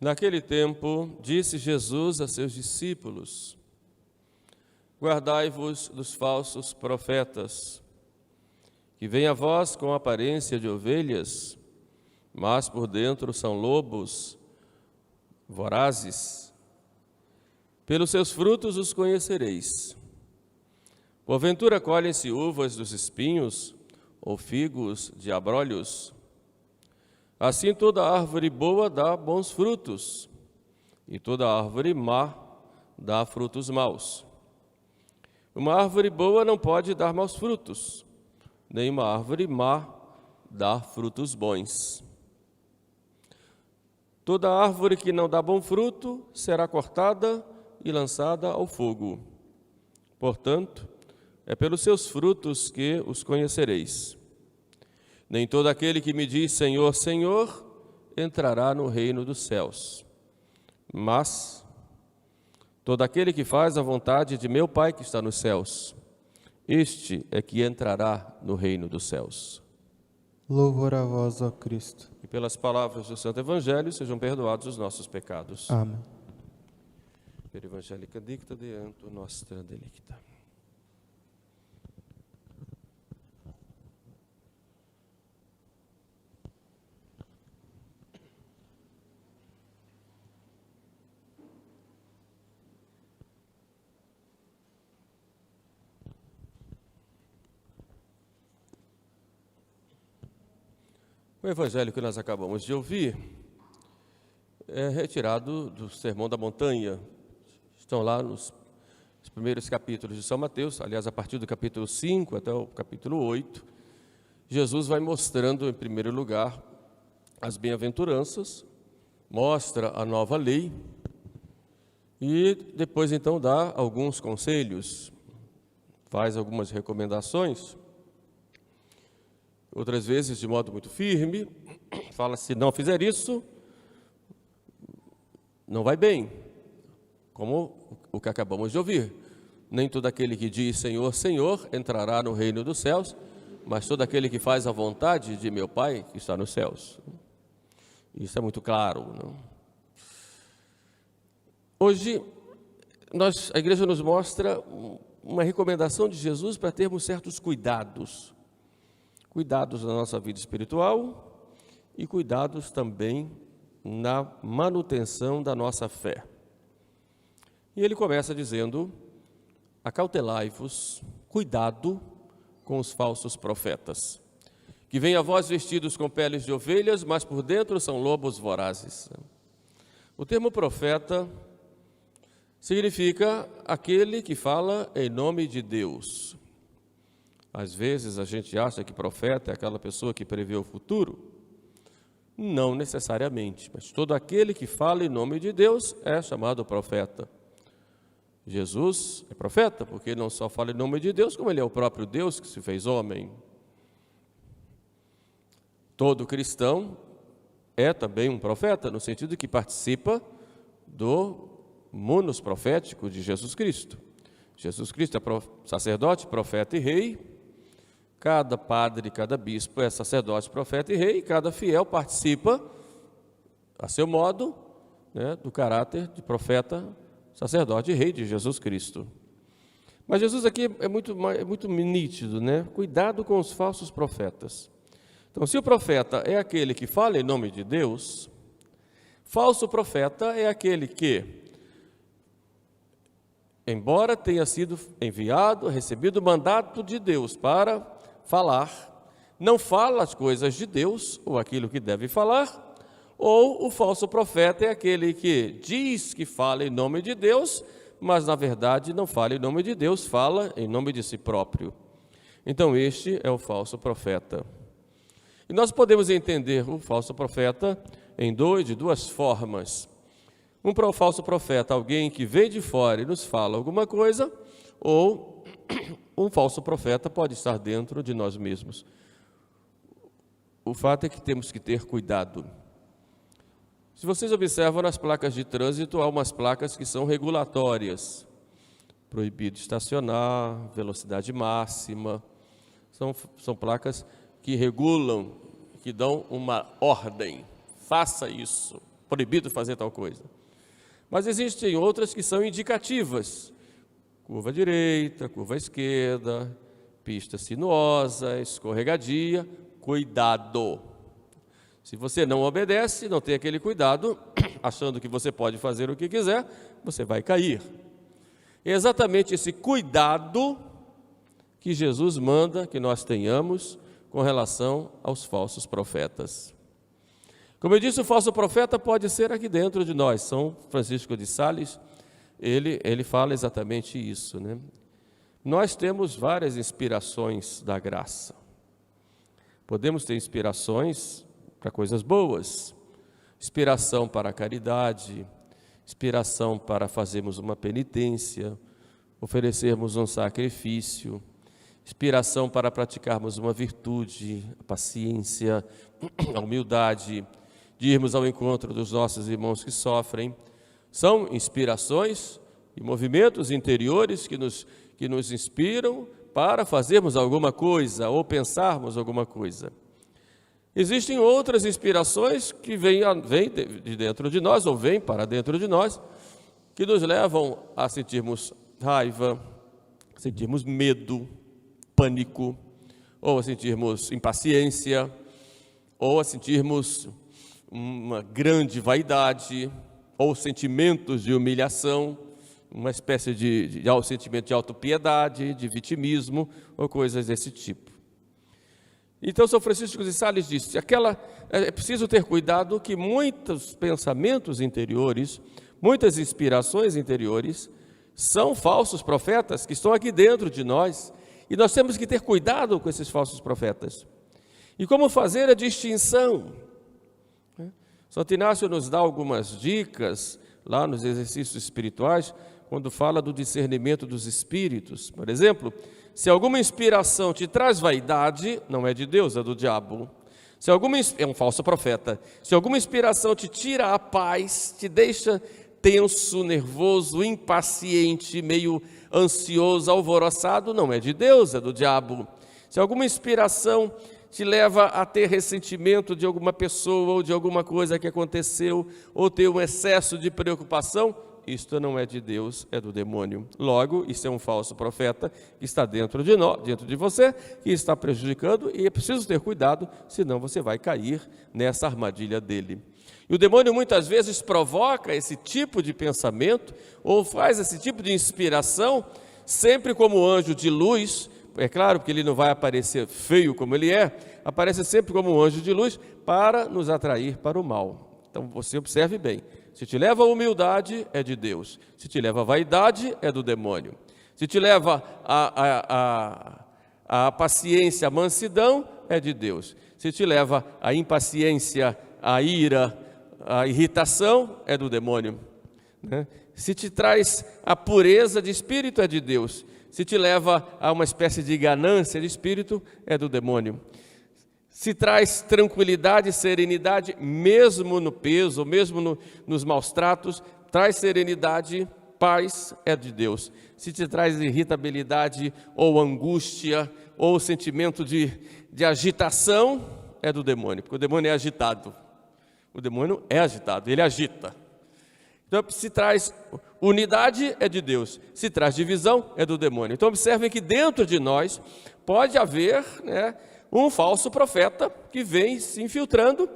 Naquele tempo, disse Jesus a seus discípulos: Guardai-vos dos falsos profetas, que vêm a vós com aparência de ovelhas, mas por dentro são lobos vorazes. Pelos seus frutos os conhecereis. Porventura colhem-se uvas dos espinhos, ou figos de abrolhos? Assim toda árvore boa dá bons frutos, e toda árvore má dá frutos maus. Uma árvore boa não pode dar maus frutos, nem uma árvore má dá frutos bons. Toda árvore que não dá bom fruto será cortada e lançada ao fogo. Portanto, é pelos seus frutos que os conhecereis. Nem todo aquele que me diz Senhor, Senhor, entrará no reino dos céus, mas todo aquele que faz a vontade de meu Pai que está nos céus, este é que entrará no reino dos céus. Louvor a vós, ó Cristo. E pelas palavras do Santo Evangelho sejam perdoados os nossos pecados. Amém. Per Evangelica dicta deantur nostra delicta. O evangelho que nós acabamos de ouvir é retirado do Sermão da Montanha. Estão lá nos primeiros capítulos de São Mateus, aliás, a partir do capítulo 5 até o capítulo 8, Jesus vai mostrando, em primeiro lugar, as bem-aventuranças, mostra a nova lei e depois, então, dá alguns conselhos, faz algumas recomendações. Outras vezes, de modo muito firme, fala: se não fizer isso, não vai bem, como o que acabamos de ouvir. Nem todo aquele que diz Senhor, Senhor, entrará no reino dos céus, mas todo aquele que faz a vontade de meu Pai que está nos céus. Isso é muito claro, não? Hoje, a igreja nos mostra uma recomendação de Jesus para termos certos cuidados na nossa vida espiritual e cuidados também na manutenção da nossa fé. E ele começa dizendo: acautelai-vos, cuidado com os falsos profetas, que vêm a vós vestidos com peles de ovelhas, mas por dentro são lobos vorazes. O termo profeta significa aquele que fala em nome de Deus. Às vezes a gente acha que profeta é aquela pessoa que prevê o futuro. Não necessariamente, mas todo aquele que fala em nome de Deus é chamado profeta. Jesus é profeta porque ele não só fala em nome de Deus, como ele é o próprio Deus que se fez homem. Todo cristão é também um profeta, no sentido que participa do munus profético de Jesus Cristo. Jesus Cristo é sacerdote, profeta e rei. Cada padre, cada bispo é sacerdote, profeta e rei, e cada fiel participa, a seu modo, do caráter de profeta, sacerdote e rei de Jesus Cristo. Mas Jesus aqui é muito nítido, Cuidado com os falsos profetas. Então, se o profeta é aquele que fala em nome de Deus, falso profeta é aquele que, embora tenha sido enviado, recebido o mandato de Deus para falar, não fala as coisas de Deus, ou aquilo que deve falar, ou o falso profeta é aquele que diz que fala em nome de Deus, mas na verdade não fala em nome de Deus, fala em nome de si próprio. Então este é o falso profeta. E nós podemos entender o falso profeta de duas formas. Um falso profeta, alguém que vem de fora e nos fala alguma coisa, ou um falso profeta pode estar dentro de nós mesmos. O fato é que temos que ter cuidado. Se vocês observam nas placas de trânsito, há umas placas que são regulatórias. Proibido estacionar, velocidade máxima. São placas que regulam, que dão uma ordem. Faça isso. proibido fazer tal coisa. Mas existem outras que são indicativas. Curva direita, curva esquerda, pista sinuosa, escorregadia, cuidado. Se você não obedece, não tem aquele cuidado, achando que você pode fazer o que quiser, você vai cair. É exatamente esse cuidado que Jesus manda que nós tenhamos com relação aos falsos profetas. Como eu disse, o falso profeta pode ser aqui dentro de nós. São Francisco de Sales, ele fala exatamente isso, né? Nós temos várias inspirações da graça. Podemos ter inspirações para coisas boas, inspiração para a caridade, inspiração para fazermos uma penitência, oferecermos um sacrifício, inspiração para praticarmos uma virtude, a paciência, a humildade, de irmos ao encontro dos nossos irmãos que sofrem. São inspirações e movimentos interiores que nos inspiram para fazermos alguma coisa ou pensarmos alguma coisa. Existem outras inspirações que vêm de dentro de nós, ou vêm para dentro de nós, que nos levam a sentirmos raiva, a sentirmos medo, pânico, ou a sentirmos impaciência, ou a sentirmos uma grande vaidade, ou sentimentos de humilhação, uma espécie de sentimento de autopiedade, de vitimismo, ou coisas desse tipo. Então, São Francisco de Sales disse, é preciso ter cuidado que muitos pensamentos interiores, muitas inspirações interiores, são falsos profetas que estão aqui dentro de nós, e nós temos que ter cuidado com esses falsos profetas. E como fazer a distinção? Santo Inácio nos dá algumas dicas, lá nos exercícios espirituais, quando fala do discernimento dos espíritos. Por exemplo, se alguma inspiração te traz vaidade, não é de Deus, é do diabo. É um falso profeta. Se alguma inspiração te tira a paz, te deixa tenso, nervoso, impaciente, meio ansioso, alvoroçado, não é de Deus, é do diabo. Se alguma inspiração te leva a ter ressentimento de alguma pessoa ou de alguma coisa que aconteceu, ou ter um excesso de preocupação, isto não é de Deus, é do demônio. Logo, isso é um falso profeta que está dentro de nós, dentro de você, que está prejudicando, e é preciso ter cuidado, senão você vai cair nessa armadilha dele. E o demônio muitas vezes provoca esse tipo de pensamento, ou faz esse tipo de inspiração, sempre como anjo de luz. É claro que ele não vai aparecer feio como ele é, aparece sempre como um anjo de luz para nos atrair para o mal. Então você observe bem, se te leva a humildade, é de Deus. Se te leva a vaidade, é do demônio. Se te leva a paciência, a mansidão, é de Deus. Se te leva a impaciência, a ira, a irritação, é do demônio, né? Se te traz a pureza de espírito, é de Deus. Se te leva a uma espécie de ganância de espírito, é do demônio. Se traz tranquilidade e serenidade, mesmo no peso, mesmo nos maus tratos, traz serenidade, paz, é de Deus. Se te traz irritabilidade ou angústia, ou sentimento de agitação, é do demônio, porque o demônio é agitado. O demônio é agitado, ele agita. Então, se traz unidade, é de Deus. Se traz divisão, é do demônio. Então, observem que dentro de nós pode haver, né, um falso profeta que vem se infiltrando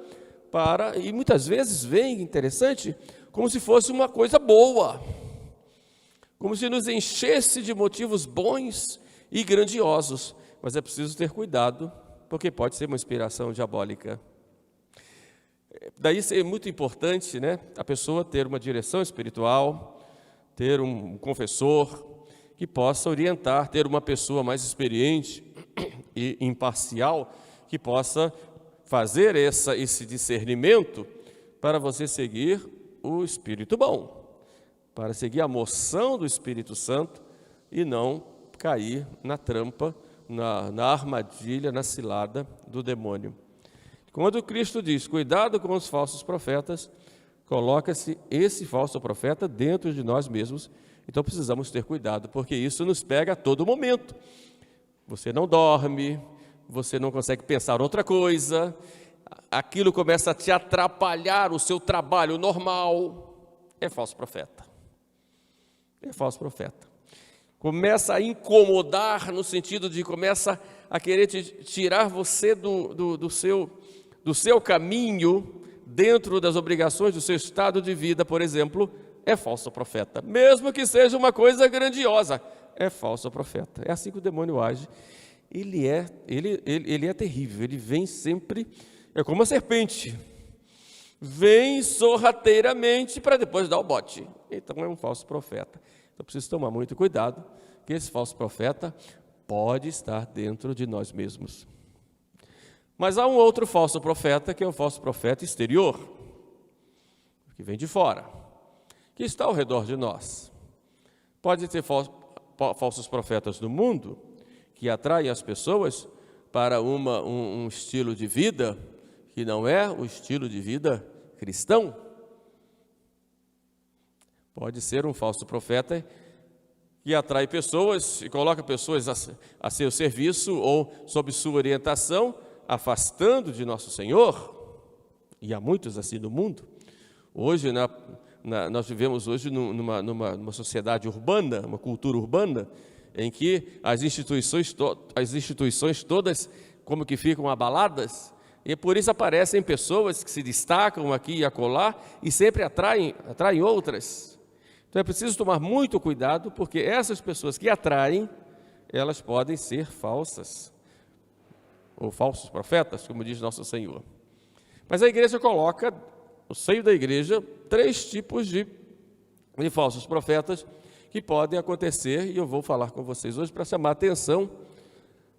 e muitas vezes vem, interessante, como se fosse uma coisa boa, como se nos enchesse de motivos bons e grandiosos. Mas é preciso ter cuidado, porque pode ser uma inspiração diabólica. Daí é muito importante, né, a pessoa ter uma direção espiritual, ter um confessor que possa orientar, ter uma pessoa mais experiente e imparcial que possa fazer esse discernimento para você seguir o Espírito bom, para seguir a moção do Espírito Santo e não cair na trampa, na armadilha, na cilada do demônio. Quando Cristo diz, cuidado com os falsos profetas, coloca-se esse falso profeta dentro de nós mesmos. Então precisamos ter cuidado, porque isso nos pega a todo momento. Você não dorme, você não consegue pensar outra coisa, aquilo começa a te atrapalhar o seu trabalho normal, é falso profeta. É falso profeta. Começa a incomodar no sentido de começa a querer tirar você do seu caminho, dentro das obrigações do seu estado de vida, por exemplo, é falso profeta. Mesmo que seja uma coisa grandiosa, é falso profeta. É assim que o demônio age. Ele é terrível, ele vem sempre, é como uma serpente, vem sorrateiramente para depois dar o bote. Então é um falso profeta. Então preciso tomar muito cuidado, que esse falso profeta pode estar dentro de nós mesmos. Mas há um outro falso profeta, que é o falso profeta exterior, que vem de fora, que está ao redor de nós. Pode ter falsos profetas no mundo, que atraem as pessoas para um estilo de vida que não é o estilo de vida cristão. Pode ser um falso profeta que atrai pessoas e coloca pessoas a seu serviço ou sob sua orientação, afastando de nosso Senhor. E há muitos assim no mundo. Hoje, nós vivemos hoje numa sociedade urbana, uma cultura urbana, em que as instituições todas como que ficam abaladas, e por isso aparecem pessoas que se destacam aqui e acolá e sempre atraem outras. Então é preciso tomar muito cuidado, porque essas pessoas que atraem, elas podem ser falsas, ou falsos profetas, como diz nosso Senhor. Mas a igreja coloca, no seio da igreja, 3 tipos de falsos profetas que podem acontecer, e eu vou falar com vocês hoje para chamar a atenção,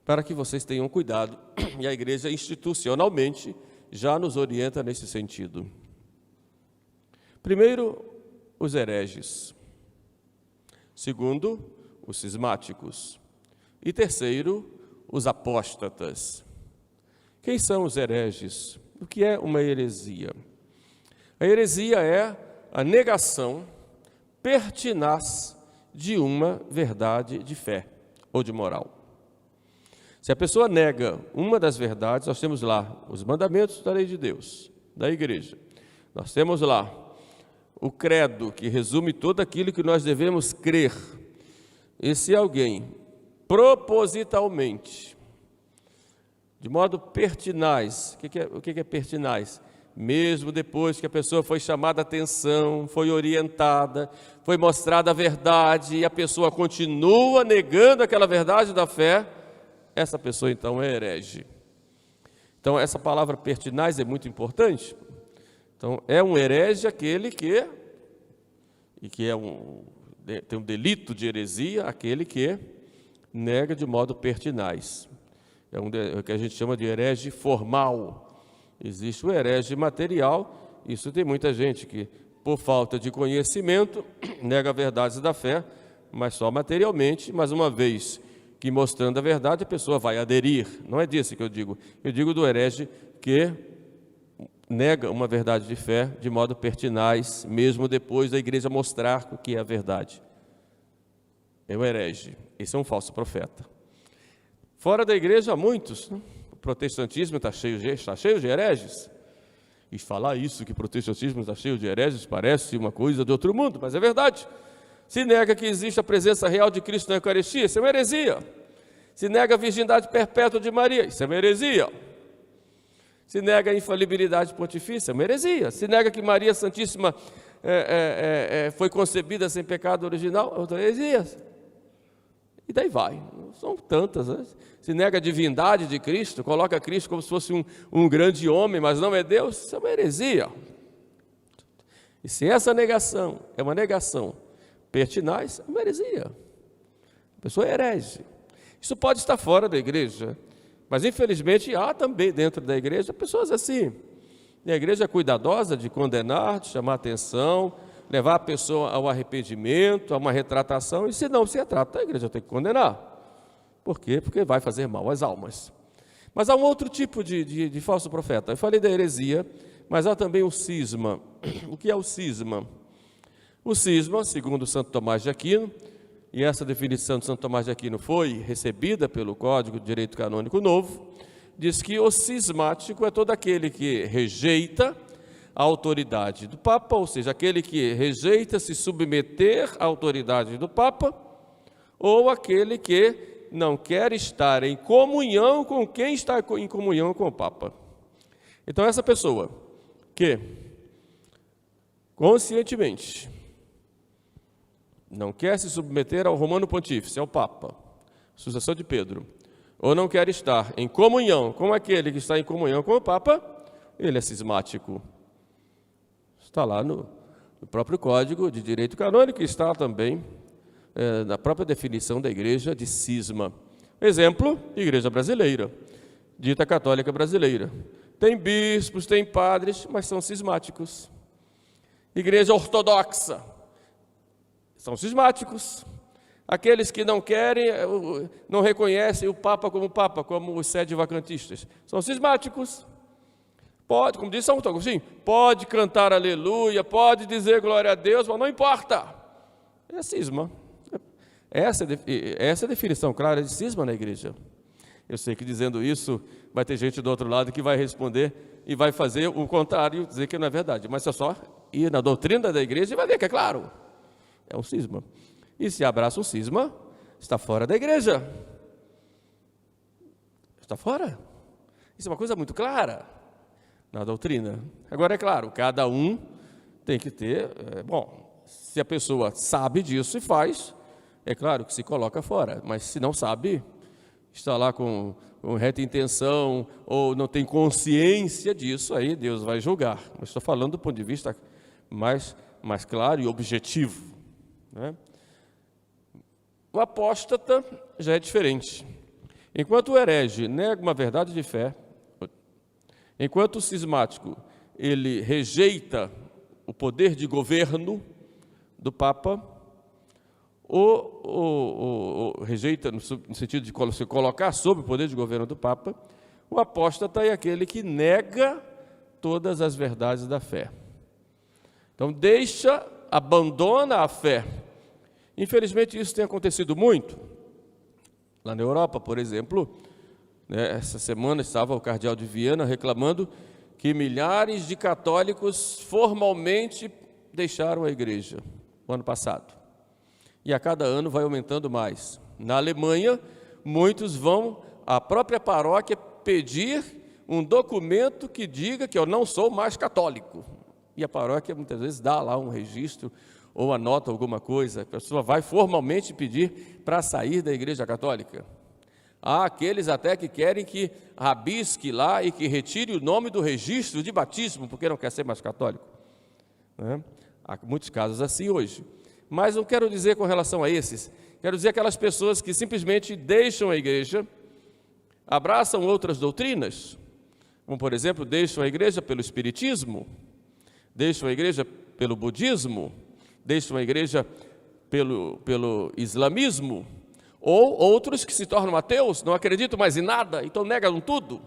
para que vocês tenham cuidado, e a igreja institucionalmente já nos orienta nesse sentido. Primeiro, os hereges. Segundo, os cismáticos. E terceiro, os apóstatas. Quem são os hereges? O que é uma heresia? A heresia é a negação pertinaz de uma verdade de fé ou de moral. Se a pessoa nega uma das verdades, nós temos lá os mandamentos da lei de Deus, da igreja. Nós temos lá o credo, que resume tudo aquilo que nós devemos crer. E se alguém propositalmente, de modo pertinaz, o que é pertinaz? Mesmo depois que a pessoa foi chamada a atenção, foi orientada, foi mostrada a verdade, e a pessoa continua negando aquela verdade da fé, essa pessoa então é herege. Então essa palavra pertinaz é muito importante. Então é um herege aquele que tem um delito de heresia, aquele que nega de modo pertinaz. É o que a gente chama de herege formal. Existe o herege material, isso tem muita gente que, por falta de conhecimento, nega verdades da fé, mas só materialmente, mas uma vez que mostrando a verdade, a pessoa vai aderir. Não é disso que eu digo do herege que nega uma verdade de fé de modo pertinaz, mesmo depois da igreja mostrar o que é a verdade. É o herege, esse é um falso profeta. Fora da igreja há muitos, né? O protestantismo está cheio de hereges. E falar isso, que o protestantismo está cheio de hereges, parece uma coisa de outro mundo, mas é verdade. Se nega que existe a presença real de Cristo na Eucaristia, isso é uma heresia. Se nega a virgindade perpétua de Maria, isso é uma heresia. Se nega a infalibilidade pontifícia, é uma heresia. Se nega que Maria Santíssima foi concebida sem pecado original, é outra heresia. E daí vai, são tantas, né? Se nega a divindade de Cristo, coloca Cristo como se fosse um grande homem, mas não é Deus, isso é uma heresia. E se essa negação é uma negação pertinaz, é uma heresia. A pessoa é herege. Isso pode estar fora da igreja, mas infelizmente há também dentro da igreja pessoas assim. E a igreja é cuidadosa de condenar, de chamar atenção, levar a pessoa ao arrependimento, a uma retratação, e se não se retrata, a igreja tem que condenar. Por quê? Porque vai fazer mal às almas. Mas há um outro tipo de falso profeta. Eu falei da heresia, mas há também o cisma. O que é o cisma? O cisma, segundo Santo Tomás de Aquino, e essa definição de Santo Tomás de Aquino foi recebida pelo Código de Direito Canônico Novo, diz que o cismático é todo aquele que rejeita a autoridade do Papa, ou seja, aquele que rejeita se submeter à autoridade do Papa, ou aquele que não quer estar em comunhão com quem está em comunhão com o Papa. Então, essa pessoa que conscientemente não quer se submeter ao Romano Pontífice, ao Papa, sucessor de Pedro, ou não quer estar em comunhão com aquele que está em comunhão com o Papa, ele é cismático. Está lá no próprio Código de Direito Canônico, está também na própria definição da Igreja de cisma. Exemplo, Igreja Brasileira, dita católica brasileira. Tem bispos, tem padres, mas são cismáticos. Igreja Ortodoxa, são cismáticos. Aqueles que não querem, não reconhecem o Papa, como os sede-vacantistas, são cismáticos. Pode, como disse São Agostinho, pode cantar aleluia, pode dizer glória a Deus, mas não importa. É cisma. Essa é a definição clara de cisma na igreja. Eu sei que dizendo isso, vai ter gente do outro lado que vai responder e vai fazer o contrário, dizer que não é verdade. Mas é só ir na doutrina da igreja e vai ver que é claro. É um cisma. E se abraça um cisma, está fora da igreja. Está fora. Isso é uma coisa muito clara na doutrina. Agora, é claro, cada um tem que ter... se a pessoa sabe disso e faz, é claro que se coloca fora. Mas se não sabe, está lá com reta intenção ou não tem consciência disso, aí Deus vai julgar. Mas estou falando do ponto de vista mais claro e objetivo, né? O apóstata já é diferente. Enquanto o herege nega uma verdade de fé, enquanto o cismático ele rejeita o poder de governo do Papa, ou rejeita no sentido de se colocar sob o poder de governo do Papa, o apóstata é aquele que nega todas as verdades da fé. Então abandona a fé. Infelizmente isso tem acontecido muito. Lá na Europa, por exemplo, essa semana estava o cardeal de Viena reclamando que milhares de católicos formalmente deixaram a igreja no ano passado. E a cada ano vai aumentando mais. Na Alemanha, muitos vão à própria paróquia pedir um documento que diga que eu não sou mais católico. E a paróquia muitas vezes dá lá um registro ou anota alguma coisa. A pessoa vai formalmente pedir para sair da igreja católica. Há aqueles até que querem que rabisque lá e que retire o nome do registro de batismo, porque não quer ser mais católico. Há muitos casos assim hoje. Mas não quero dizer com relação a esses, quero dizer aquelas pessoas que simplesmente deixam a igreja, abraçam outras doutrinas, como por exemplo, deixam a igreja pelo espiritismo, deixam a igreja pelo budismo, deixam a igreja pelo islamismo, ou outros que se tornam ateus, não acreditam mais em nada, então negam tudo.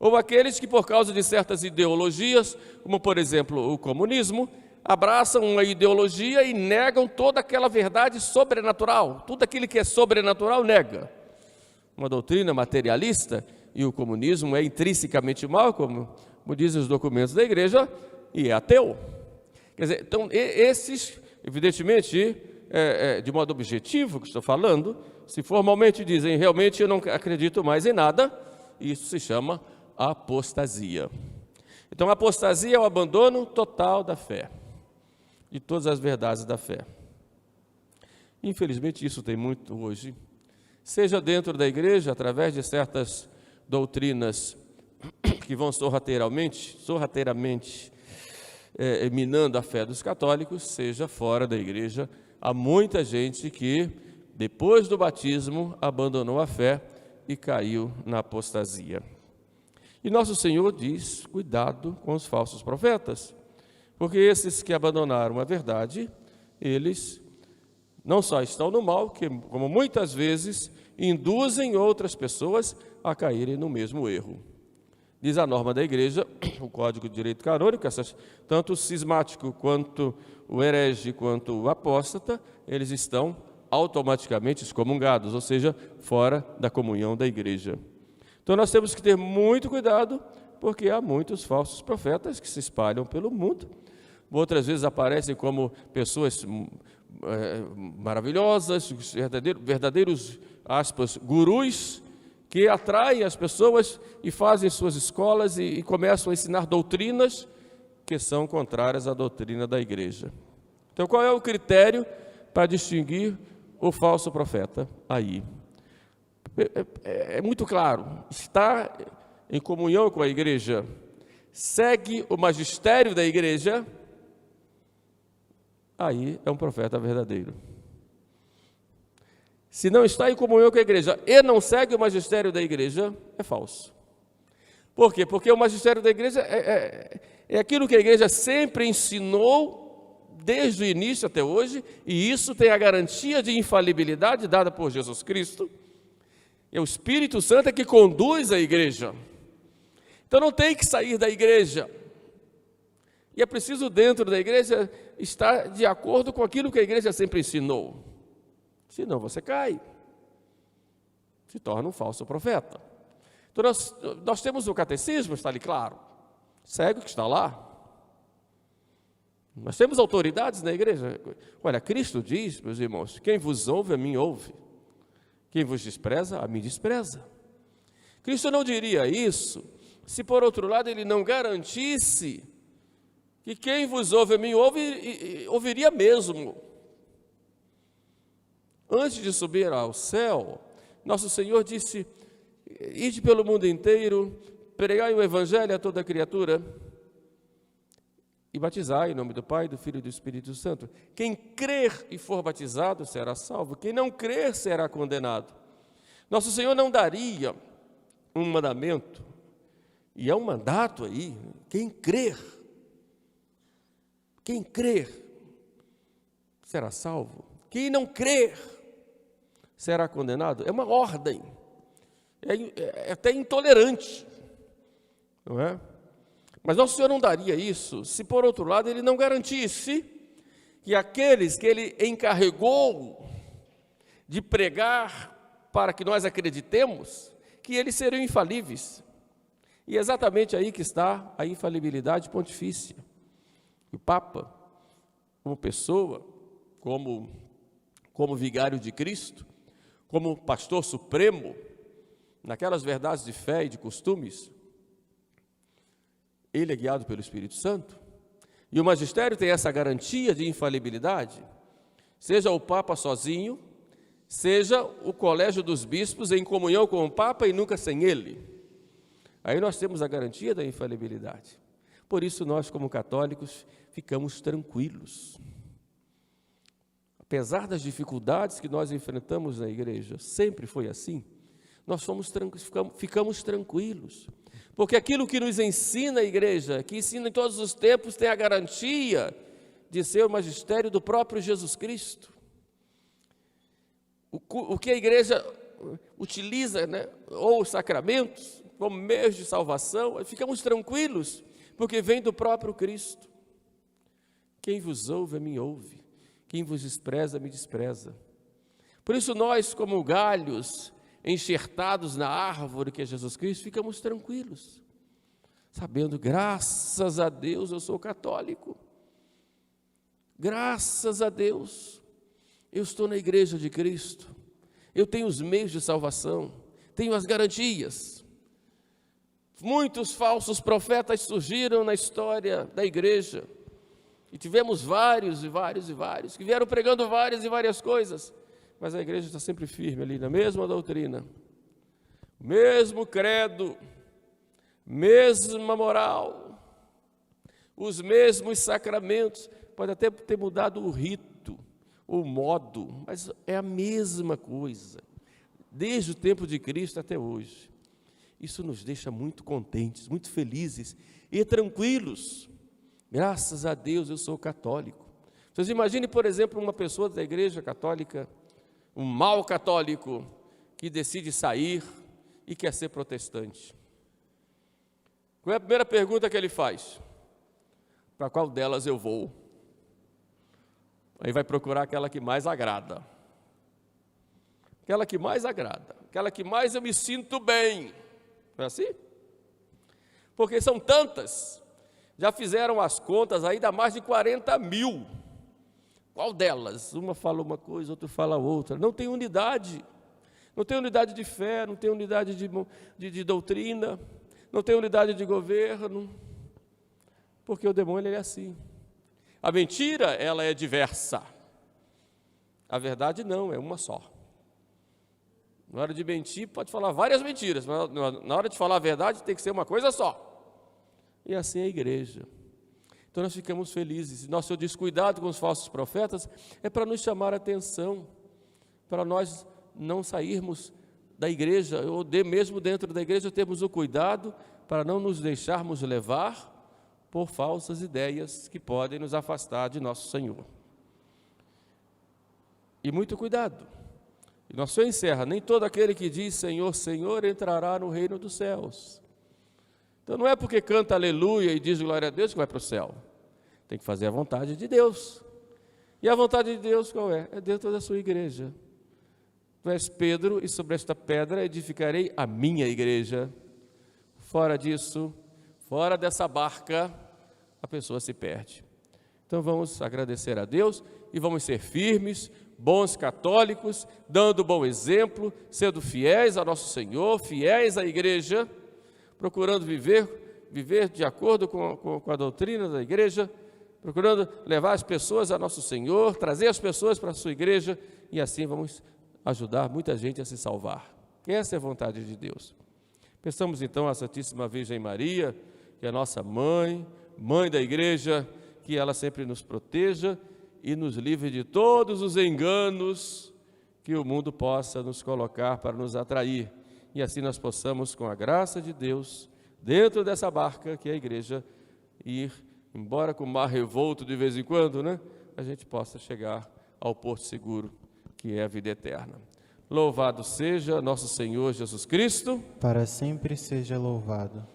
Ou aqueles que por causa de certas ideologias, como por exemplo o comunismo, abraçam uma ideologia e negam toda aquela verdade sobrenatural. Tudo aquilo que é sobrenatural nega. Uma doutrina materialista, e o comunismo é intrinsecamente mal, como dizem os documentos da igreja, e é ateu. Quer dizer, então esses, evidentemente, de modo objetivo que estou falando, se formalmente dizem, realmente eu não acredito mais em nada, isso se chama apostasia. Então, a apostasia é o abandono total da fé, de todas as verdades da fé. Infelizmente, isso tem muito hoje, seja dentro da igreja, através de certas doutrinas que vão sorrateiramente minando a fé dos católicos, seja fora da igreja. Há muita gente que, depois do batismo, abandonou a fé e caiu na apostasia. E nosso Senhor diz, cuidado com os falsos profetas, porque esses que abandonaram a verdade, eles não só estão no mal, como muitas vezes induzem outras pessoas a caírem no mesmo erro. Diz a norma da igreja, o Código de Direito Canônico, tanto o cismático quanto o herege, quanto o apóstata, eles estão automaticamente excomungados, ou seja, fora da comunhão da igreja. Então nós temos que ter muito cuidado, porque há muitos falsos profetas que se espalham pelo mundo. Outras vezes aparecem como pessoas maravilhosas, verdadeiros, aspas, gurus, que atraem as pessoas e fazem suas escolas e começam a ensinar doutrinas que são contrárias à doutrina da igreja. Então, qual é o critério para distinguir o falso profeta? Aí, é muito claro, está em comunhão com a igreja, segue o magistério da igreja, aí é um profeta verdadeiro. Se não está em comunhão com a igreja e não segue o magistério da igreja, é falso. Por quê? Porque o magistério da igreja é aquilo que a igreja sempre ensinou desde o início até hoje, e isso tem a garantia de infalibilidade dada por Jesus Cristo. É o Espírito Santo que conduz a igreja. Então não tem que sair da igreja. E é preciso dentro da igreja estar de acordo com aquilo que a igreja sempre ensinou. Senão você cai, se torna um falso profeta. Então nós temos o catecismo, está ali claro, segue o que está lá. Nós temos autoridades na igreja. Olha, Cristo diz, meus irmãos, quem vos ouve, a mim ouve. Quem vos despreza, a mim despreza. Cristo não diria isso se, por outro lado, ele não garantisse que quem vos ouve, a mim ouve, ouviria mesmo. Antes de subir ao céu, nosso Senhor disse: ide pelo mundo inteiro, pregai o evangelho a toda criatura e batizai em nome do Pai, do Filho e do Espírito Santo. Quem crer e for batizado será salvo, quem não crer será condenado. Nosso Senhor não daria um mandamento, e é um mandato aí, quem crer será salvo, quem não crer será condenado. É uma ordem, é até intolerante, não é? Mas nosso Senhor não daria isso se, por outro lado, ele não garantisse que aqueles que ele encarregou de pregar para que nós acreditemos, que eles seriam infalíveis. E é exatamente aí que está a infalibilidade pontifícia. O Papa, como pessoa, como vigário de Cristo, como pastor supremo, naquelas verdades de fé e de costumes, ele é guiado pelo Espírito Santo, e o magistério tem essa garantia de infalibilidade, seja o Papa sozinho, seja o colégio dos bispos em comunhão com o Papa e nunca sem ele. Aí nós temos a garantia da infalibilidade. Por isso nós, como católicos, ficamos tranquilos. Apesar das dificuldades que nós enfrentamos na igreja, sempre foi assim, nós ficamos tranquilos. Porque aquilo que nos ensina a igreja, que ensina em todos os tempos, tem a garantia de ser o magistério do próprio Jesus Cristo. O que a igreja utiliza, né, ou os sacramentos, como meios de salvação, ficamos tranquilos, porque vem do próprio Cristo. Quem vos ouve, a mim ouve. Quem vos despreza, me despreza. Por isso nós, como galhos enxertados na árvore que é Jesus Cristo, ficamos tranquilos, sabendo, graças a Deus eu sou católico, graças a Deus eu estou na igreja de Cristo, eu tenho os meios de salvação, tenho as garantias. Muitos falsos profetas surgiram na história da igreja, e tivemos vários que vieram pregando várias e várias coisas, mas a igreja está sempre firme ali na mesma doutrina, mesmo credo, mesma moral, os mesmos sacramentos. Pode até ter mudado o rito, o modo, mas é a mesma coisa, desde o tempo de Cristo até hoje. Isso nos deixa muito contentes, muito felizes e tranquilos. Graças a Deus eu sou católico. Vocês imaginem, por exemplo, uma pessoa da igreja católica, um mau católico, que decide sair e quer ser protestante. Qual é a primeira pergunta que ele faz? Para qual delas eu vou? Aí vai procurar aquela que mais agrada. Aquela que mais agrada, aquela que mais eu me sinto bem. Não é assim? Porque são tantas, já fizeram as contas aí, dá mais de 40 mil. Qual delas? Uma fala uma coisa, outra fala outra. Não tem unidade. Não tem unidade de fé, não tem unidade de doutrina, não tem unidade de governo. Porque o demônio ele é assim. A mentira, ela é diversa. A verdade não, é uma só. Na hora de mentir, pode falar várias mentiras, mas na hora de falar a verdade, tem que ser uma coisa só. E assim é a igreja. Então nós ficamos felizes. Nosso descuidado com os falsos profetas é para nos chamar a atenção, para nós não sairmos da igreja, ou mesmo dentro da igreja, termos o cuidado para não nos deixarmos levar por falsas ideias que podem nos afastar de nosso Senhor. E muito cuidado. E nosso Senhor encerra: nem todo aquele que diz Senhor, Senhor entrará no reino dos céus. Então não é porque canta aleluia e diz glória a Deus que vai para o céu. Tem que fazer a vontade de Deus. E a vontade de Deus qual é? É dentro da sua igreja. Tu és Pedro, e sobre esta pedra edificarei a minha igreja. Fora disso, fora dessa barca, a pessoa se perde. Então vamos agradecer a Deus e vamos ser firmes, bons católicos, dando bom exemplo, sendo fiéis ao nosso Senhor, fiéis à igreja, procurando viver de acordo com a doutrina da igreja, procurando levar as pessoas a nosso Senhor, trazer as pessoas para a sua igreja, e assim vamos ajudar muita gente a se salvar. Essa é a vontade de Deus. Peçamos então à Santíssima Virgem Maria, que é a nossa mãe da igreja, que ela sempre nos proteja e nos livre de todos os enganos que o mundo possa nos colocar para nos atrair. E assim nós possamos, com a graça de Deus, dentro dessa barca que é a igreja, ir, embora com o mar revolto de vez em quando, né? A gente possa chegar ao porto seguro, que é a vida eterna. Louvado seja nosso Senhor Jesus Cristo. Para sempre seja louvado.